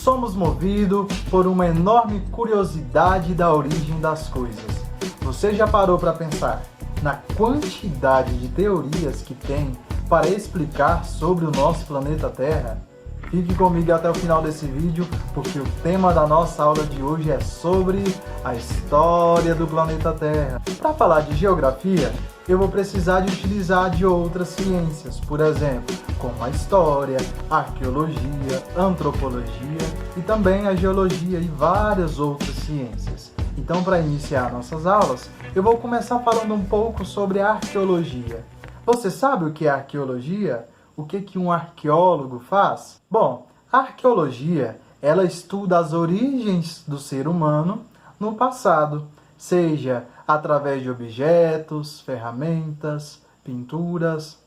somos movidos por uma enorme curiosidade da origem das coisas. Você já parou para pensar na quantidade de teorias que tem para explicar sobre o nosso planeta Terra? Fique comigo até o final desse vídeo, porque o tema da nossa aula de hoje é sobre a história do planeta Terra. Para falar de geografia, eu vou precisar de utilizar de outras ciências, por exemplo, como a história, a arqueologia, a antropologia e também a geologia e várias outras ciências. Então, para iniciar nossas aulas, eu vou começar falando um pouco sobre a arqueologia. Você sabe o que é arqueologia? O que um arqueólogo faz? Bom, a arqueologia, ela estuda as origens do ser humano no passado, seja através de objetos, ferramentas, pinturas,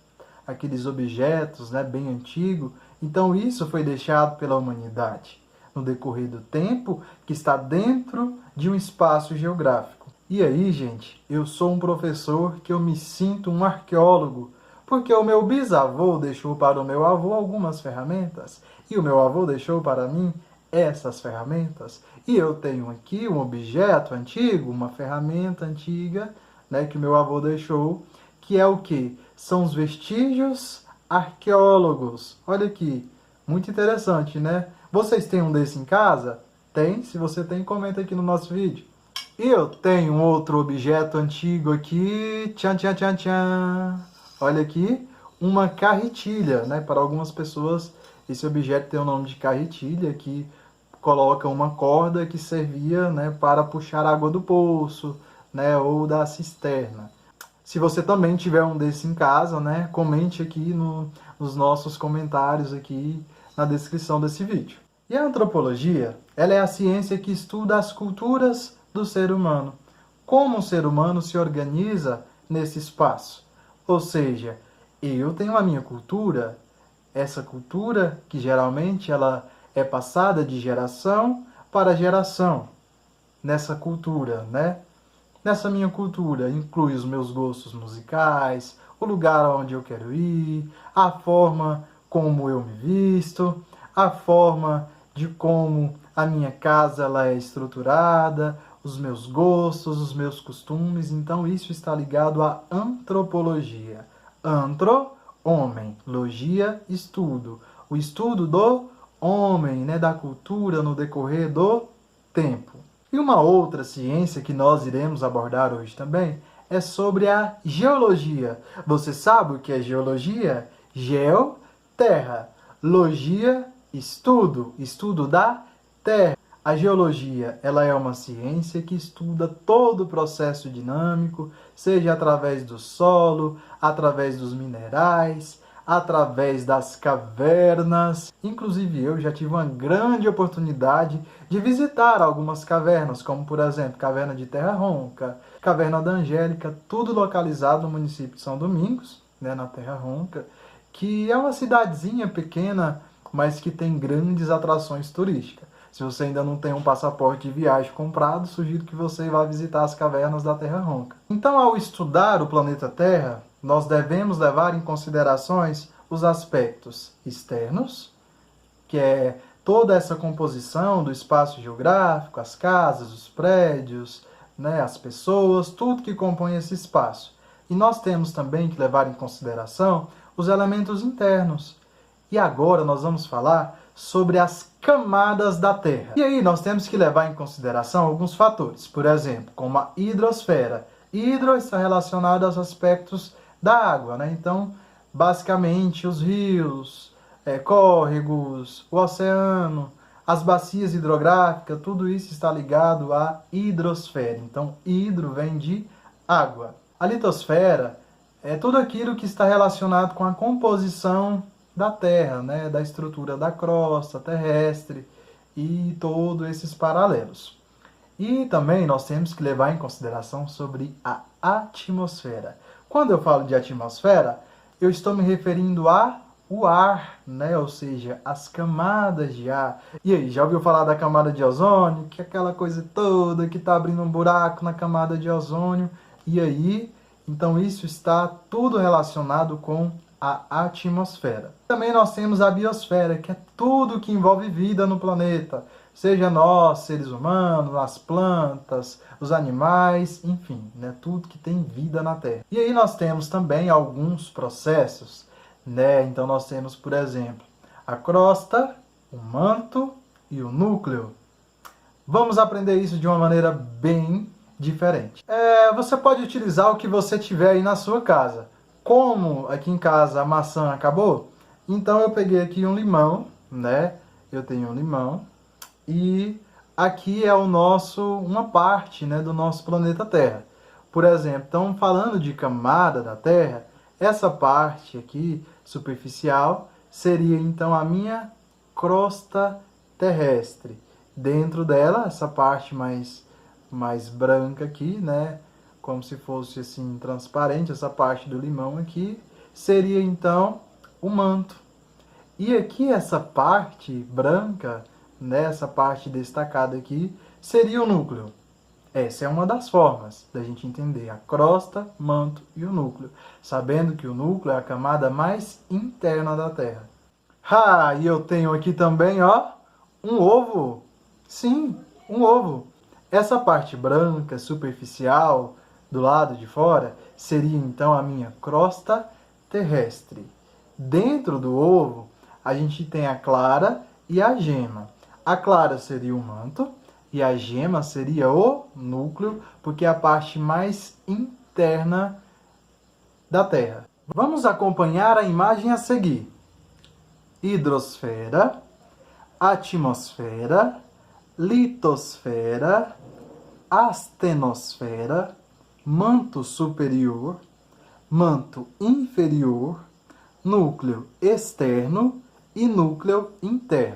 aqueles objetos, bem antigos. Então isso foi deixado pela humanidade no decorrer do tempo, que está dentro de um espaço geográfico. E aí, gente, eu sou um professor que eu me sinto um arqueólogo, porque o meu bisavô deixou para o meu avô algumas ferramentas, e o meu avô deixou para mim essas ferramentas. E eu tenho aqui um objeto antigo, uma ferramenta antiga, que o meu avô deixou, que é o quê? São os vestígios arqueólogos. Olha aqui, muito interessante, né? Vocês têm um desse em casa? Tem? Se você tem, comenta aqui no nosso vídeo. E eu tenho um outro objeto antigo aqui. Tchan, tchan, tchan, tchan. Olha aqui, uma carretilha, Para algumas pessoas, esse objeto tem o nome de carretilha, que coloca uma corda que servia, para puxar água do poço, ou da cisterna. Se você também tiver um desse em casa, comente aqui nos nossos comentários aqui na descrição desse vídeo. E a antropologia, ela é a ciência que estuda as culturas do ser humano. Como o ser humano se organiza nesse espaço. Ou seja, eu tenho a minha cultura, essa cultura que geralmente ela é passada de geração para geração. Nessa cultura, Nessa minha cultura inclui os meus gostos musicais, o lugar onde eu quero ir, a forma como eu me visto, a forma de como a minha casa ela é estruturada, os meus gostos, os meus costumes. Então isso está ligado à antropologia. Antro, homem. Logia, estudo. O estudo do homem, da cultura no decorrer do tempo. E uma outra ciência que nós iremos abordar hoje também é sobre a geologia. Você sabe o que é geologia? Geo, terra. Logia, estudo. Estudo da terra. A geologia, ela é uma ciência que estuda todo o processo dinâmico, seja através do solo, através dos minerais, através das cavernas. Inclusive eu já tive uma grande oportunidade de visitar algumas cavernas, como por exemplo, Caverna de Terra Ronca, Caverna da Angélica, tudo localizado no município de São Domingos, na Terra Ronca, que é uma cidadezinha pequena, mas que tem grandes atrações turísticas. Se você ainda não tem um passaporte de viagem comprado, sugiro que você vá visitar as cavernas da Terra Ronca. Então, ao estudar o planeta Terra, nós devemos levar em considerações os aspectos externos, que é toda essa composição do espaço geográfico, as casas, os prédios, as pessoas, tudo que compõe esse espaço. E nós temos também que levar em consideração os elementos internos. E agora nós vamos falar sobre as camadas da Terra. E aí nós temos que levar em consideração alguns fatores, por exemplo, como a hidrosfera. Hidro está relacionado aos aspectos da água, Então, basicamente, os rios, córregos, o oceano, as bacias hidrográficas, tudo isso está ligado à hidrosfera. Então, hidro vem de água. A litosfera é tudo aquilo que está relacionado com a composição da Terra, da estrutura da crosta terrestre e todos esses paralelos. E também nós temos que levar em consideração sobre a atmosfera. Quando eu falo de atmosfera, eu estou me referindo ao ar, Ou seja, as camadas de ar. E aí, já ouviu falar da camada de ozônio? Que é aquela coisa toda que está abrindo um buraco na camada de ozônio. E aí, então isso está tudo relacionado com a atmosfera. Também nós temos a biosfera, que é tudo que envolve vida no planeta, seja nós, seres humanos, as plantas, os animais, enfim, né, tudo que tem vida na Terra. E aí nós temos também alguns processos, né? Então nós temos, por exemplo, a crosta, o manto e o núcleo. Vamos aprender isso de uma maneira bem diferente. Você pode utilizar o que você tiver aí na sua casa. Como aqui em casa a maçã acabou, então eu peguei aqui um limão, né? Eu tenho um limão e aqui é uma parte, né, do nosso planeta Terra. Por exemplo, então falando de camada da Terra, essa parte aqui superficial seria então a minha crosta terrestre. Dentro dela, essa parte mais branca aqui, né? Como se fosse assim transparente, essa parte do limão aqui, seria então o manto. E aqui essa parte branca, né, essa parte destacada aqui, seria o núcleo. Essa é uma das formas da gente entender a crosta, manto e o núcleo, sabendo que o núcleo é a camada mais interna da Terra. E eu tenho aqui também, ó, um ovo. Sim, um ovo. Essa parte branca, superficial, do lado de fora, seria então a minha crosta terrestre. Dentro do ovo, a gente tem a clara e a gema. A clara seria o manto e a gema seria o núcleo, porque é a parte mais interna da Terra. Vamos acompanhar a imagem a seguir. Hidrosfera, atmosfera, litosfera, astenosfera, manto superior, manto inferior, núcleo externo e núcleo interno.